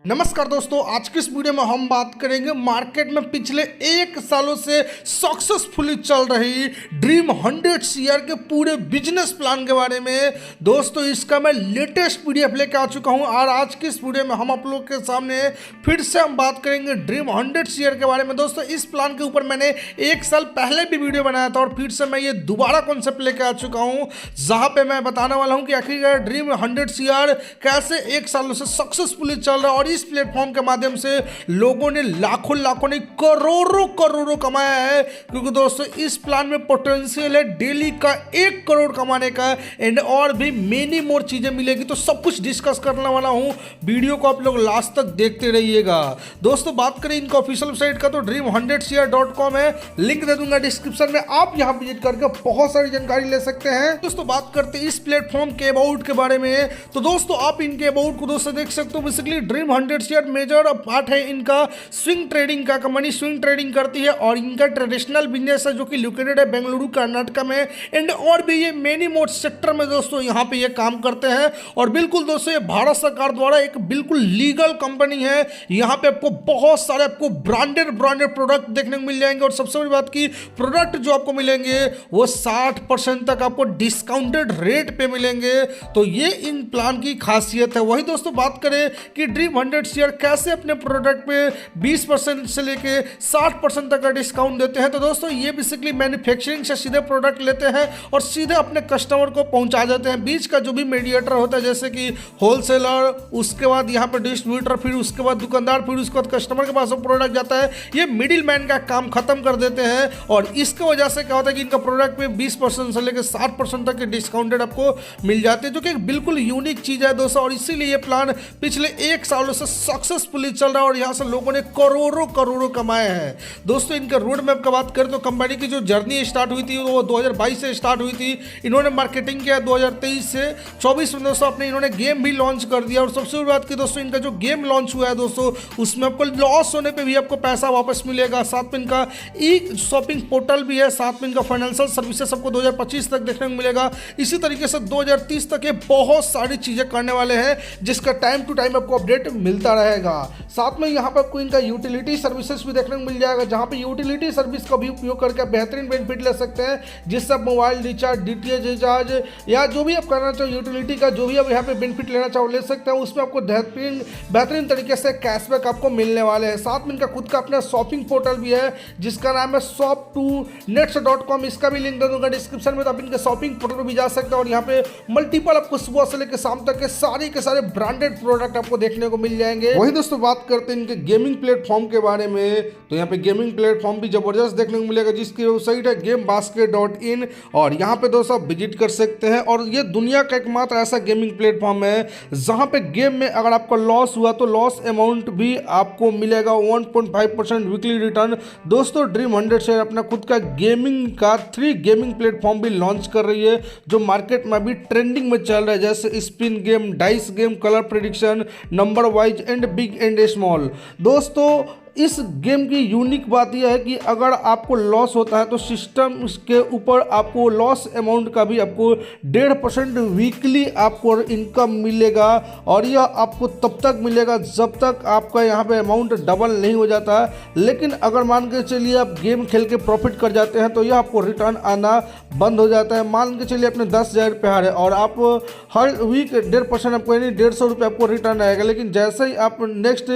नमस्कार दोस्तों, आज की इस वीडियो में हम बात करेंगे मार्केट में पिछले 1 सालों से सक्सेसफुली चल रही ड्रीम 100 शेयर के पूरे बिजनेस प्लान के बारे में। दोस्तों इसका मैं लेटेस्ट पीडीएफ लेके आ चुका हूं और आज की इस वीडियो में हम आप लोग के सामने फिर से हम बात करेंगे ड्रीम 100 शेयर के बारे में। दोस्तों इस प्लान के ऊपर मैंने 1 साल पहले भी वीडियो बनाया था और फिर से मैं ये दोबारा कॉन्सेप्ट लेके आ चुका हूँ, जहाँ पे मैं बताने वाला हूँ कि आखिरकार ड्रीम 100 शेयर कैसे 1 सालों से सक्सेसफुली चल रहा है और इस प्लेटफॉर्म के माध्यम से लोगों ने लाखों नहीं करोड़ों कमाया है। क्योंकि दोस्तों इस प्लान में पोटेंशियल है डेली का 1 करोड़ कमाने का एंड और भी मेनी मोर चीजें मिलेगी। तो सब कुछ डिस्कस करने वाला हूं, वीडियो को आप लोग लास्ट तक देखते रहिएगा। दोस्तों बात करें इनका ऑफिशियल वेबसाइट का तो dream100share.com है, लिंक दे दूंगा डिस्क्रिप्शन में, आप यहां विजिट करके बहुत सारी जानकारी ले सकते हैं। दोस्तों बात करते हैं इस प्लेटफॉर्म के अबाउट के बारे में। तो दोस्तों आप इनके अबाउट को दोस्तों देख सकते हो। Basically dream 100 share major part है इनका स्विंग ट्रेडिंग का। कंपनी स्विंग ट्रेडिंग करती है और इनका ट्रेडिशनल बिजनेस है जो कि लोकेटेड है बेंगलुरु कर्नाटक में एंड और भी ये मेनी मोर सेक्टर में दोस्तों यहाँ पे ये काम करते हैं। और बिल्कुल दोस्तों ये भारत सरकार द्वारा एक बिल्कुल लीगल कंपनी है। यहाँ पे आपको बहुत सारे आपको ब्रांडेड प्रोडक्ट देखने को मिल जाएंगे और सबसे बड़ी बात की प्रोडक्ट जो आपको मिलेंगे वो 60% तक आपको डिस्काउंटेड रेट पे मिलेंगे। तो ये इन प्लान की खासियत है। वही दोस्तों बात करें कि ड्रीम 100 शेयर कैसे अपने प्रोडक्ट पे 20% से लेके 60% तक का डिस्काउंट देते हैं। तो दोस्तों ये बेसिकली मैन्युफैक्चरिंग से सीधे प्रोडक्ट लेते हैं और सीधे अपने कस्टमर को पहुंचा देते हैं। बीच का जो भी मीडिएटर होता है जैसे कि होलसेलर, उसके बाद यहाँ पे डिस्ट्रीब्यूटर, फिर उसके बाद दुकानदार, फिर उसके बाद कस्टमर के पास वो प्रोडक्ट जाता है, ये मिडिल मैन का काम खत्म कर देते हैं। और इसकी वजह से क्या होता है कि इनका प्रोडक्ट पे 20% से लेकर 60% तक के डिस्काउंटेड आपको मिल जाते हैं, जो कि एक बिल्कुल यूनिक चीज है दोस्तों। और इसीलिए ये प्लान पिछले 1 सालों से सक्सेसफुली चल रहा है और यहाँ से लोगों ने करोड़ों कमाए हैं। दोस्तों इनका रोड मैप का बात करें तो कंपनी की जो जर्नी स्टार्ट हुई थी वो 2022 से स्टार्ट हुई थी। इन्होंने मार्केटिंग किया 2023 से 24 में दोस्तों अपने इन्होंने गेम भी लॉन्च कर दिया। और सबसे बड़ी बात की दोस्तों इनका जो गेम लॉन्च हुआ है दोस्तों उसमें आपको लॉस होने पे भी आपको पैसा वापस मिलेगा। साथ में इनका ई शॉपिंग पोर्टल भी है, साथ में इनका फाइनेंशियल सर्विसेज आपको 2025 तक देखने को मिलेगा। इसी तरीके से 2030 तक ये बहुत सारी चीजें करने वाले हैं जिसका टाइम टू टाइम आपको अपडेट मिलता रहेगा। साथ में यहाँ पर आपको इनका यूटिलिटी सर्विसेज भी देखने को मिल जाएगा, जहाँ पे यूटिलिटी सर्विस का भी उपयोग करके आप बेहतरीन बेनिफिट ले सकते हैं, जिससे आप मोबाइल रिचार्ज, डीटीएच रिचार्ज या जो भी आप करना चाहो यूटिलिटी का जो भी आप यहाँ पे बेनिफिट लेना चाहो ले सकते हैं। उसमें आपको बेहतरीन तरीके से कैशबैक आपको मिलने वाले हैं। साथ में इनका खुद का अपना शॉपिंग पोर्टल भी है जिसका नाम है shop2nets.com, इसका भी लिंक दे दूंगा डिस्क्रिप्शन में, तो आप इनके शॉपिंग पोर्टल पर भी जा सकते हैं। और यहाँ पे मल्टीपल आपको सुबह से लेकर शाम तक के सारे ब्रांडेड प्रोडक्ट आपको देखने को मिल जाएंगे। वही दोस्तों बात करते हैं इनके गेमिंग प्लेटफॉर्म के बारे में, तो यहाँ पे गेमिंग प्लेटफॉर्म भी जबरदस्त देखने को मिलेगा जिसकी वेबसाइट है gamebasket.in और यहाँ पे दोस्तों आप विजिट कर सकते हैं। और ये दुनिया का एकमात्र ऐसा गेमिंग प्लेटफॉर्म है जहाँ पे गेम में अगर आपका लॉस हुआ तो लॉस अमाउंट भी आपको मिलेगा 1.5% वीकली रिटर्न। दोस्तों ड्रीम 100 शेयर अपना खुद का गेमिंग का 3 गेमिंग प्लेटफॉर्म भी लॉन्च कर रही है जो मार्केट में अभी ट्रेंडिंग में चल रहा है, जैसे spin game, dice game, colour prediction, number wise and big and small. दोस्तों इस गेम की यूनिक बात यह है कि अगर आपको लॉस होता है तो सिस्टम के ऊपर आपको लॉस अमाउंट का भी आपको 1.5% वीकली आपको इनकम मिलेगा। और यह आपको तब तक मिलेगा जब तक आपका यहाँ पे अमाउंट डबल नहीं हो जाता है। लेकिन अगर मान के चलिए आप गेम खेल के प्रॉफिट कर जाते हैं तो यह आपको रिटर्न आना बंद हो जाता है। मान के चलिए अपने 10,000 रुपये हारे और आप हर वीक 1.5% आपको यानी 150 रुपये आपको रिटर्न आएगा। लेकिन जैसे ही आप नेक्स्ट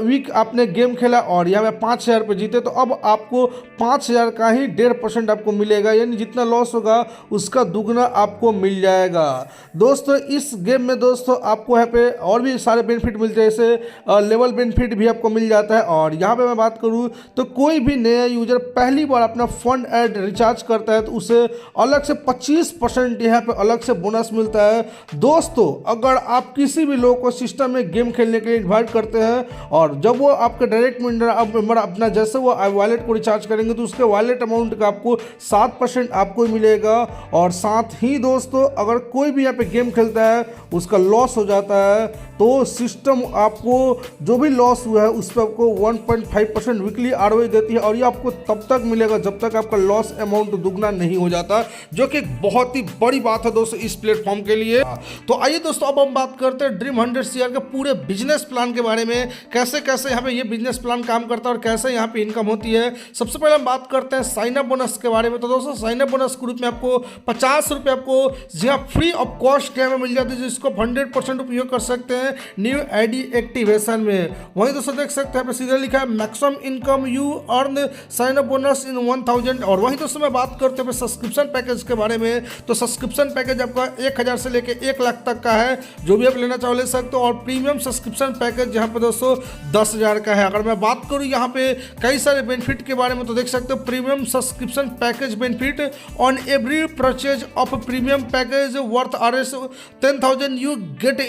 वीक आपने गेम खेला और यहाँ पे 5,000 रुपये जीते तो अब आपको 5,000 का ही 1.5% आपको मिलेगा, यानी जितना लॉस होगा उसका दुगना आपको मिल जाएगा। दोस्तों इस गेम में दोस्तों आपको यहाँ पे और भी सारे बेनिफिट मिलते हैं, जैसे लेवल बेनिफिट भी आपको मिल जाता है। और यहाँ पे मैं बात करूँ तो कोई भी नया यूजर पहली बार अपना फंड ऐड रिचार्ज करता है तो उसे अलग से 25% यहाँ पे अलग से बोनस मिलता है। दोस्तों अगर आप किसी भी लोग को सिस्टम में गेम खेलने के लिए इन्वाइट करते हैं और जब वो आपके डायरेक्ट मेंबर अपना जैसे वो वॉलेट को रिचार्ज करेंगे तो उसके वॉलेट अमाउंट का आपको 7% आपको मिलेगा। और साथ ही दोस्तों अगर कोई भी यहाँ पे गेम खेलता है उसका लॉस हो जाता है तो सिस्टम आपको जो भी लॉस हुआ है उस पर आपको 1.5% वीकली ROI देती है और ये आपको तब तक मिलेगा जब तक आपका लॉस अमाउंट दुगना नहीं हो जाता, जो कि एक बहुत ही बड़ी बात है दोस्तों इस प्लेटफॉर्म के लिए। तो आइए दोस्तों अब हम बात करते हैं ड्रीम 100 CR के पूरे बिजनेस प्लान के बारे में, कैसे कैसे यहाँ पे ये बिजनेस प्लान काम करता है और कैसे यहाँ पे इनकम होती है। सबसे पहले हम बात करते हैं साइन अप बोनस के बारे में। तो दोस्तों साइन अप बोनस ग्रुप में आपको 50 रुपये आपको जहाँ फ्री ऑफ कॉस्ट यहाँ पे मिल जाती है, जिसको 100% उपयोग कर सकते हैं न्यू आईडी एक्टिवेशन में। वहीं दोस्तों देख सकते हैं सीधे लिखा है maximum income you earn sign up bonus in 1000। और वहीं दोस्तों मैं बात करते हैं सब्सक्रिप्शन पैकेज के बारे में। तो सब्सक्रिप्शन पैकेज आपका 1000 से लेकर 1 लाख तक का है, जो भी आप लेना चाहो ले सकते हो। और प्रीमियम सब्सक्रिप्शन पैकेज यहाँ पे दोस्तों 10,000 का है। अगर मैं बात करूँ यहाँ पे कई सारे बेनिफिट के बारे में तो देख सकते हो premium subscription package benefit on every purchase of premium package worth RS 10,000 you get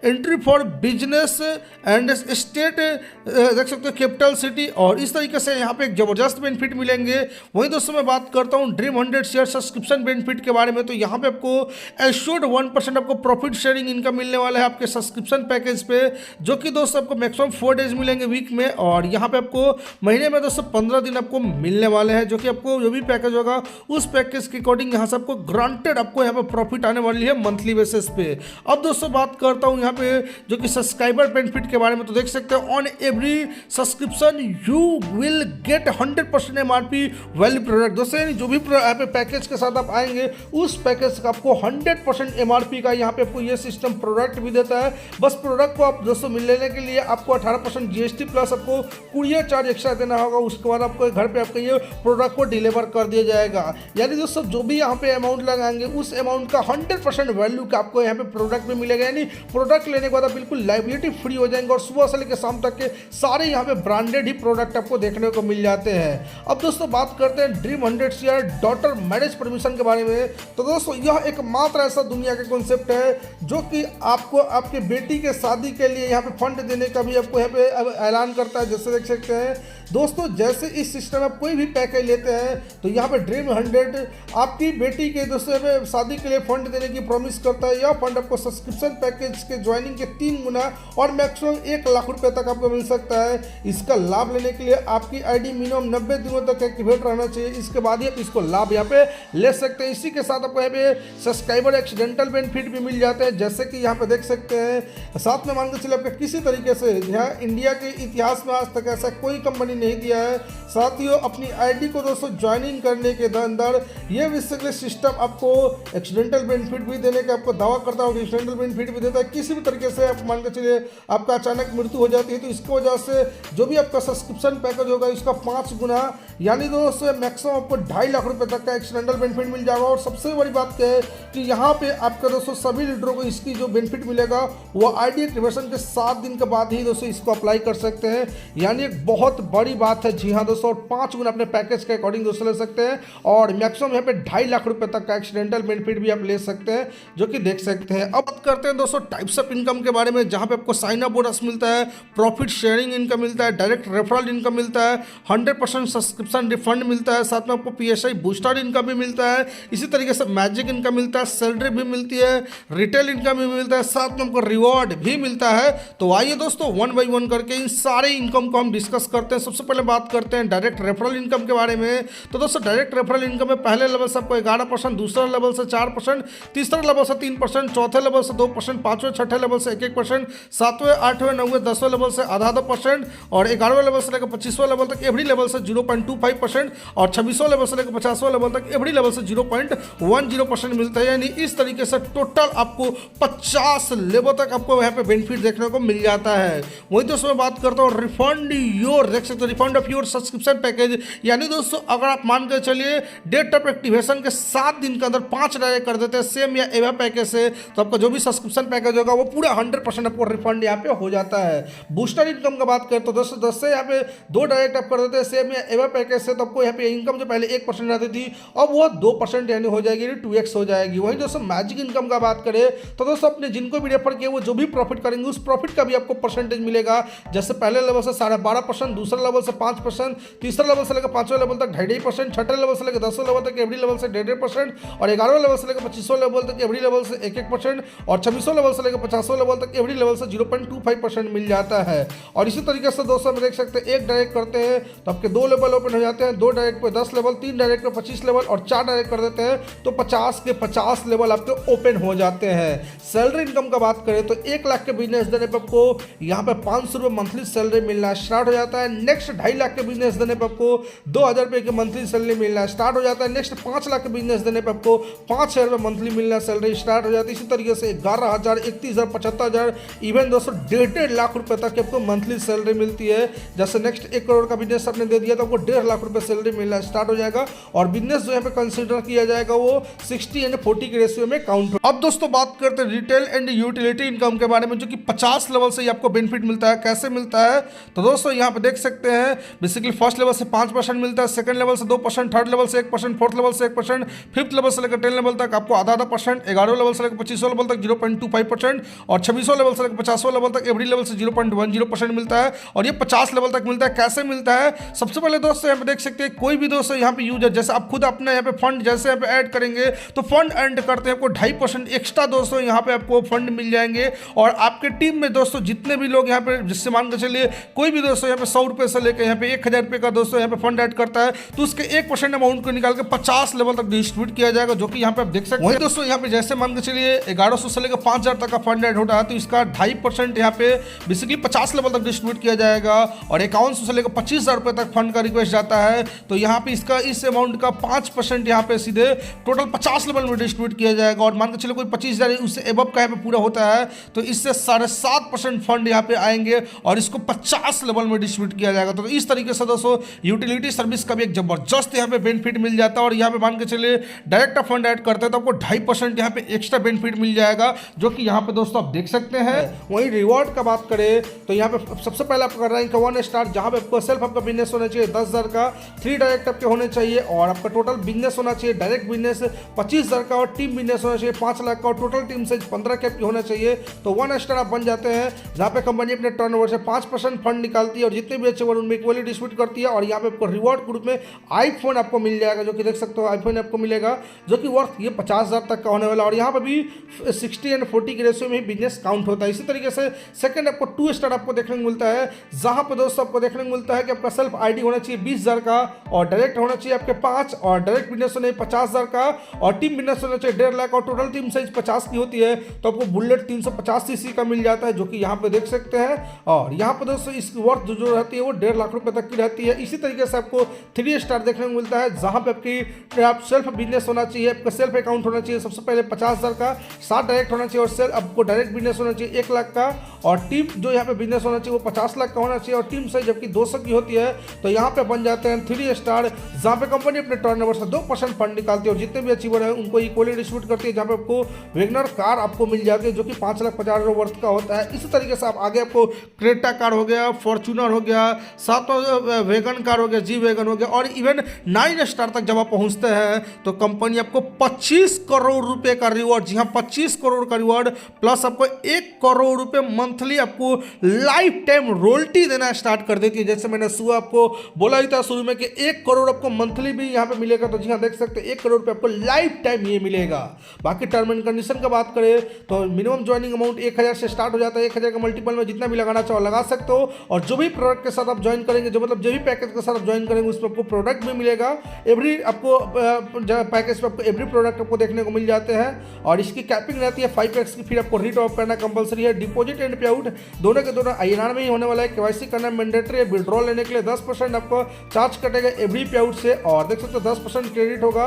entry for business and state देख सकते हो कैपिटल सिटी। और इस तरीके से यहाँ पे एक जबरदस्त बेनिफिट मिलेंगे। वहीं दोस्तों मैं बात करता हूँ ड्रीम 100 शेयर सब्सक्रिप्शन बेनिफिट के बारे में। तो यहाँ पे आपको एश्योर्ड 1% आपको प्रॉफिट शेयरिंग इनकम मिलने वाला है आपके सब्सक्रिप्शन पैकेज पे, जो कि दोस्तों आपको मैक्सिमम 4 डेज मिलेंगे वीक में। और यहाँ पे आपको महीने में दोस्तों 15 दिन आपको मिलने वाले हैं, जो कि आपको जो भी पैकेज होगा उस पैकेज के अकॉर्डिंग यहाँ से आपको ग्रांटेड आपको यहाँ पे प्रॉफिट आने वाली है मंथली बेसिस पे। अब दोस्तों बात करता हूँ यहाँ पे जो कि सब्सक्राइबर बेनिफिट के बारे में। तो देख सकते हो on every subscription you will get 100% MRP value product. दोस्तों यानी जो भी यहाँ पे पैकेज के साथ आप आएंगे उस पैकेज का आपको 100% MRP का यहाँ पे आपको ये सिस्टम प्रोडक्ट भी देता है। बस प्रोडक्ट को आप दोस्तों मिल लेने के लिए आपको 18% GST प्लस आपको कुरियर चार्ज एक्स्ट्रा देना होगा। उसके बाद आपको घर पे आपको ये प्रोडक्ट को डिलीवर कर दिया जाएगा। यानी दोस्तों जो भी यहाँ पे अमाउंट लगाएंगे उस अमाउंट का 100% वैल्यू का आपको यहाँ पे प्रोडक्ट में मिलेगा। यानी प्रोडक्ट लेने के बाद आप बिल्कुल लाइबिलिटी फ्री हो जाएंगे और सुबह से लेकर शाम तक के सारे यहाँ पे ब्रांडेड ही प्रोडक्ट आपको देखने को मिल जाते हैं। अब दोस्तों बात करते हैं dream 100 CR daughter marriage permission के बारे में। तो दोस्तों यह एकमात्र ऐसा दुनिया का कॉन्सेप्ट है जो कि आपको आपके बेटी के शादी के लिए यहाँ पे फंड देने का भी आपको यहाँ पे ऐलान करता है। जैसे देख सकते हैं दोस्तों, जैसे इस सिस्टम में आप कोई भी पैकेज लेते हैं तो यहाँ पे ड्रीम 100 आपकी बेटी के दोस्तों में शादी के लिए फंड देने की प्रॉमिस करता है। यह फंड आपको सब्सक्रिप्शन पैकेज के ज्वाइनिंग के 3 गुना और मैक्सिमम 1 लाख रुपए तक आपको मिल सकता है। इसका लाभ लेने के लिए आपकी आईडी मिनिमम 90 दिनों तक एक्टिवेट रहना चाहिए। इसके बाद ही आप इसको लाभ यहाँ पे ले सकते हैं। इसी के साथ आपको यहाँ पे सब्सक्राइबर एक्सीडेंटल बेनिफिट भी मिल जाते हैं, जैसे कि यहाँ पे देख सकते हैं। साथ में मान के चलिए आपका किसी तरीके से यहाँ इंडिया के इतिहास में आज तक ऐसा कोई कंपनी नहीं दिया है। साथियों अपनी आईडी को दोस्तों ज्वाइनिंग करने के अंदर ये बेसिकली सिस्टम आपको एक्सीडेंटल बेनिफिट भी देने का आपको दावा करता है, एक्सीडेंटल बेनिफिट भी देता है। किसी भी तरीके से आप मान के चलिए आपका अचानक मृत्यु हो जाती है तो इसकी वजह से जो भी आपका सब्सक्रिप्शन पैकेज होगा इसका 5 गुना यानी दोस्तों मैक्सिमम आपको 2.5 लाख रुपए तक का एक्सीडेंटल बेनिफिट मिल जाएगा। और सबसे बड़ी बात क्या है कि यहाँ पे आपका दोस्तों सभी लीडरों को इसकी जो बेनिफिट मिलेगा वो आईडी एक्टिवेशन के 7 दिन के बाद ही दोस्तों इसको अप्लाई कर सकते हैं। यानी एक बहुत बड़ी बात है। जी हाँ दोस्तों, और 5 गुना अपने पैकेज के अकॉर्डिंग दोस्तों ले सकते हैं और मैक्सिमम यहाँ पे 2.5 लाख रुपए तक का एक्सीडेंटल बेनिफिट भी आप ले सकते हैं, जो कि देख सकते हैं। अब बात करते हैं दोस्तों टाइप्स ऑफ इनकम के बारे में, जहाँ पे आपको साइन अप बोनस मिलता है, प्रॉफिट शेयरिंग इनकम मिलता है, डायरेक्ट रेफरल इनकम मिलता है, 100% सब्सक्रिप्शन रिफंड मिलता है, साथ में आपको PSI बूस्टर इनकम भी मिलता है। इसी तरीके से मैजिक इनकम मिलता है, सैलरी भी मिलती है, रिटेल इनकम भी मिलता है, साथ में आपको रिवॉर्ड भी मिलता है। तो आइए दोस्तों 1 बाय 1 करके इन सारे इनकम को हम डिस्कस करते हैं। सबसे पहले बात करते हैं डायरेक्ट रेफरल इनकम के बारे में। तो दोस्तों डायरेक्ट रेफरल इनकम में पहले लेवल से आपको 11%, दूसरा लेवल से 4%, तीसरा लेवल से 3%, चौथे लेवल से 2%, पांचवें छठे लेवल से 1-1%, 7वें 8वें 9वें 10वें लेवल से आधा 2% और 11वें लेवल से लेकर 25वें लेवल तक एवरी लेवल से 0.25% और 26वें लेवल से लेकर 50वें लेवल तक एवरी लेवल से 0.10% मिलता है। यानी इस तरीके से टोटल आपको 50 लेवल तक आपको यहाँ पे बेनिफिट देखने को मिल जाता है। वही दोस्तों मैं बात करता हूँ रिफंड योर, देख सकते हो refund of your subscription package. यानी दोस्तों अगर आप मान के चलिए डेट ऑफ एक्टिवेशन के 7 दिन के अंदर 5 डायरेक्ट कर देते हैं सेम या एवा पैकेज से, तो आपका जो भी सब्सक्रिप्शन पैकेज होगा वो पूरा 100% आपको रिफंड यहाँ पे हो जाता है। बूस्टर इनकम का बात करें तो 10 से यहाँ पे 2 डायरेक्ट आप कर देते हैं सेम या एवा पैकेज से, तो आपको यहाँ पे इनकम जो पहले 1% आती थी अब वो 2% यानी हो जाएगी, 2x हो जाएगी। वही दोस्तों मैजिक इनकम का बात करें तो दोस्तों अपने जिनको भी रेफर किए वो जो भी प्रॉफिट करेंगे उस प्रॉफिट का भी आपको परसेंटेज मिलेगा। जैसे पहले लेवल से से 12.5%, दूसरे लेवल से 5%, तीसरे लेवल से लेकर 5वें लेवल तक 2.5%, छठे लेवल से लेकर 10वें लेवल तक एवरी लेवल से 1.5% और 11वें लेवल से लेकर 25वें लेवल तक एवरी लेवल से 1% और 26वें लेवल से लेकर 50वें लेवल तक एवरी लेवल से 0.25% मिल जाता है। और इसी तरीके से दोस्तों हम देख सकते हैं, एक डायरेक्ट करते हैं तो आपके 2 लेवल ओपन हो जाते हैं, 2 डायरेक्ट पे 10 लेवल, 3 डायरेक्ट पे 25 लेवल और 4 डायरेक्ट कर देते हैं तो 50 के 50 लेवल आपके ओपन हो जाते हैं। सैलरी इनकम का बात करें तो 1 लाख के बिजनेस देने पर आपको यहाँ पे 500 रुपये मंथली सैलरी मिलना स्टार्ट हो जाता है। नेक्स्ट 2.5 लाख के बिजनेस देने पर आपको 2,000 रुपये की मंथली सैलरी मिलना स्टार्ट हो जाता है। नेक्स्ट 5 लाख के बिजनेस देने पर आपको 5,000 रुपये मंथली मिलना सैलरी स्टार्ट हो जाती है। इसी तरीके से 11,000, 31,000, 75,000, इवन दोस्तों 1.5 लाख रुपये तक आपको मंथली सैलरी मिलती है। जैसे नेक्स्ट 1 करोड़ का बिजनेस आपने दे दिया तो आपको 1.5 लाख रुपये सैलरी मिलना स्टार्ट हो जाएगा और बिजनेस जो यहाँ पे कंसिडर किया जाएगा वो 60:40 के रेशियो में काउंट हो। अब दोस्तों बात करते हैं रिटेल एंड यूटिलिटी इनकम के बारे में, जो कि 50 लेवल से आपको बेनिफिट मिलता है। कैसे मिलता है तो दोस्तों यहाँ पे देख सकते हैं, बेसिकली फर्स्ट लेवल से 5% मिलता है, सेकंड लेवल से 2%, थर्ड लेवल से 1%, फोर्थ लेवल से 1%, फिफ्थ लेवल से लेकर 10 लेवल तक आपको आधा %, 11वें लेवल से लेकर 25वें लेवल तक 0.25% और 26वें लेवल से लेकर 50वें लेवल तक एवरी लेवल से 0.10% मिलता है और ये 50 लेवल तक मिलता है। कैसे मिलता है, सबसे पहले दोस्तों यहाँ पे देख सकते हैं, कोई भी दोस्तों यहाँ पे यूजर जैसे आप खुद अपने यहाँ पे फंड जैसे यहाँ पे ऐड करेंगे तो फंड ऐड करते हैं आपको 2.5% एक्स्ट्रा दोस्तों यहाँ पे आपको फंड मिल जाएंगे। और आपके टीम में दोस्तों जितने भी लोग यहाँ पे, जिससे मान के चलिए कोई भी दोस्तों यहाँ पे 100 रुपये से लेकर यहाँ पे 1,000 रुपये का दोस्तों यहाँ पे फंड ऐड करता है तो उसके 1% अमाउंट को निकाल के 50 लेवल तक डिस्ट्रीब्यूट किया जाएगा, जो कि यहाँ पे आप देख सकते हैं। वही दोस्तों यहाँ पे जैसे मान के चलिए 1100 से लेकर 5,000 तक का फंड ऐड होता है तो इसका 2.5% यहाँ पे बेसिकली 50 लेवल तक डिस्ट्रीब्यूट किया जाएगा और 5100 से लेकर 25,000 रुपये तक फंड का रिक्वेस्ट जाता है तो यहाँ पे इसका इस अमाउंट का 5% यहाँ पे सीधे टोटल 50 लेवल में डिस्ट्रीब्यूट किया जाएगा। और मान के चलो कोई 25,000 उससे एबव का यहाँ पे पूरा होता है तो इससे 7.5% फंड यहाँ पे आएंगे और इसको 50 लेवल में डिस्ट्रीब्यूट किया जाएगा। तो इस तरीके से दोस्तों यूटिलिटी सर्विस का भी एक जबरदस्त यहाँ पे बेनिफिट मिल जाता है। और यहाँ पे मान के चलिए डायरेक्ट फंड ऐड करते हैं तो आपको 2.5% यहाँ पे एक्स्ट्रा बेनिफिट मिल जाएगा, जो कि यहाँ पे दोस्तों आप देख सकते हैं। वहीं रिवॉर्ड का बात करें तो यहाँ पे सबसे पहले आपका रैंक 1 स्टार, जहाँ पे आपको सेल्फ आपका बिजनेस होना चाहिए 10,000 का, 3 डायरेक्ट आपके होने चाहिए और आपका टोटल बिजनेस होना चाहिए डायरेक्ट बिजनेस 25,000 का और टीम बिजनेस होना चाहिए 5 लाख का और टोटल टीम साइज 15 के आपकी होना चाहिए तो 1 स्टार आप बन जाते हैं। जहाँ पे कंपनी अपने टर्नओवर से 5% फंड निकालती है और जितने भी अच्छे उनमें इक्वली डिस्ट्रीब्यूट करती है। और यहाँ पे आपको रिवॉर्ड ग्रुप में आईफोन आपको मिल जाएगा, जो कि देख सकते हो आईफोन आपको मिलेगा, जो कि वर्थ ये 50,000 तक का होने वाला और यहाँ पर भी 60:40 के रेशियो में बिजनेस काउंट होता है। इसी तरीके से सेकंड आपको 2 स्टार आपको देखने को मिलता है, जहाँ पर दोस्तों आपको देखने को मिलता है कि आपका सेल्फ आईडी होना चाहिए 20,000 का और डायरेक्ट होना चाहिए आपके 5 और डायरेक्ट बिजनेस होना चाहिए 50,000 का और टीम बिजनेस होना चाहिए 1.5 लाख और टोटल टीम साइज 50 की होती है तो आपको बुलेट 350 सीसी का मिल जाता है, जो कि यहाँ पे देख सकते हैं। और यहाँ पर दोस्तों इसकी वर्थ जो रहती है वो 1.5 लाख रुपए तक की रहती है। इसी तरीके से आपको 3 स्टार देखने को मिलता है, जहाँ पे आपकी आप सेल्फ बिजनेस होना चाहिए, आपका सेल्फ अकाउंट होना चाहिए सबसे पहले 50,000 का, 7 डायरेक्ट होना चाहिए और सेल्फ आपको डायरेक्ट बिजनेस होना चाहिए 1 लाख का और टीम जो यहाँ पे बिजनेस होना चाहिए वो 50 लाख का होना चाहिए और टीम साइज जबकि 200 की होती है तो यहाँ पे बन जाते हैं 3 स्टार, जहाँ पे कंपनी अपने टर्नओवर से 2% फंड निकालती है और जितने भी अचीवर है उनको इक्वली डिस्ट्रीब्यूट करती है, जहाँ पे आपको वेगनर कार आपको मिल जाती है जो कि 5,50,000 वर्थ का होता है। इसी तरीके से आप आगे आपको क्रेटा कार हो गया, फॉर्चूनर हो गया, साथ में वेगन कार हो गया, जी वेगन हो गया और इवन 9 स्टार तक जब आप पहुंचते हैं तो कंपनी आपको 25 करोड़ रुपए का रिवॉर्ड, जी हाँ 25 करोड़ का रिवॉर्ड प्लस आपको 1 करोड़ रुपए मंथली आपको लाइफ टाइम रॉयल्टी देना स्टार्ट कर देती है। जैसे मैंने सुबह आपको बोला ही था शुरू में कि 1 करोड़ आपको मंथली भी यहाँ पे मिलेगा, तो जी हाँ देख सकते हैं 1 करोड़ रुपए आपको लाइफ टाइम ये मिलेगा। बाकी टर्म एंड कंडीशन का बात करें तो मिनिमम ज्वाइनिंग अमाउंट 1,000 से स्टार्ट हो जाता है, 1,000 का मल्टीपल में जितना भी लगाना चाहो लगा सकते हो और जो भी प्रोडक्ट के साथ आप ज्वाइन करेंगे, जो मतलब जो भी पैकेज के साथ आप ज्वाइन करेंगे उसमें आपको प्रोडक्ट भी मिलेगा। एवरी आपको पैकेज पे आपको एवरी प्रोडक्ट आपको देखने को मिल जाते हैं और इसकी कैपिंग रहती है 5x की, फिर आपको रीटॉप करना कंपलसरी है। डिपॉजिट एंड पे आउट दोनों के दोनों INR में ही होने वाला है। KYC करना मैंडेटरी है। विड्रॉल लेने के लिए 10% आपको चार्ज कटेगा एवरी पे आउट से और देख सकते हो 10% क्रेडिट होगा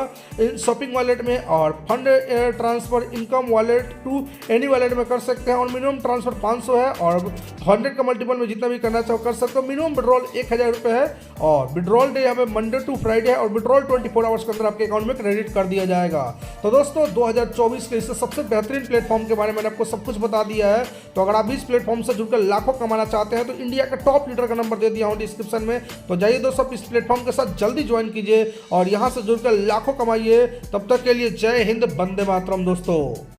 शॉपिंग वॉलेट में और fund transfer income wallet to any wallet में कर सकते हैं और मिनिमम ट्रांसफर 500 है और 100 का मल्टीपल में जितना भी करना चाहो कर सकते हो। मिनिमम विड्रॉल 1,000 रुपये है और विड्रॉल डे यहाँ पे मंडे टू फ्राइडे है और विड्रॉल 24 आवर्स के अंदर आपके अकाउंट में क्रेडिट कर दिया जाएगा। तो दोस्तों 2024 के इससे सबसे बेहतरीन प्लेटफॉर्म के बारे में मैंने आपको सब कुछ बता दिया है। तो अगर आप इस प्लेटफॉर्म से जुड़कर लाखों कमाना चाहते हैं तो इंडिया का टॉप लीडर का नंबर दे दिया हूँ डिस्क्रिप्शन में, तो जाइए दोस्तों इस प्लेटफॉर्म के साथ जल्दी ज्वाइन कीजिए और यहाँ से जुड़कर लाखों कमाइए। तब तक के लिए जय हिंद, वंदे मातरम दोस्तों।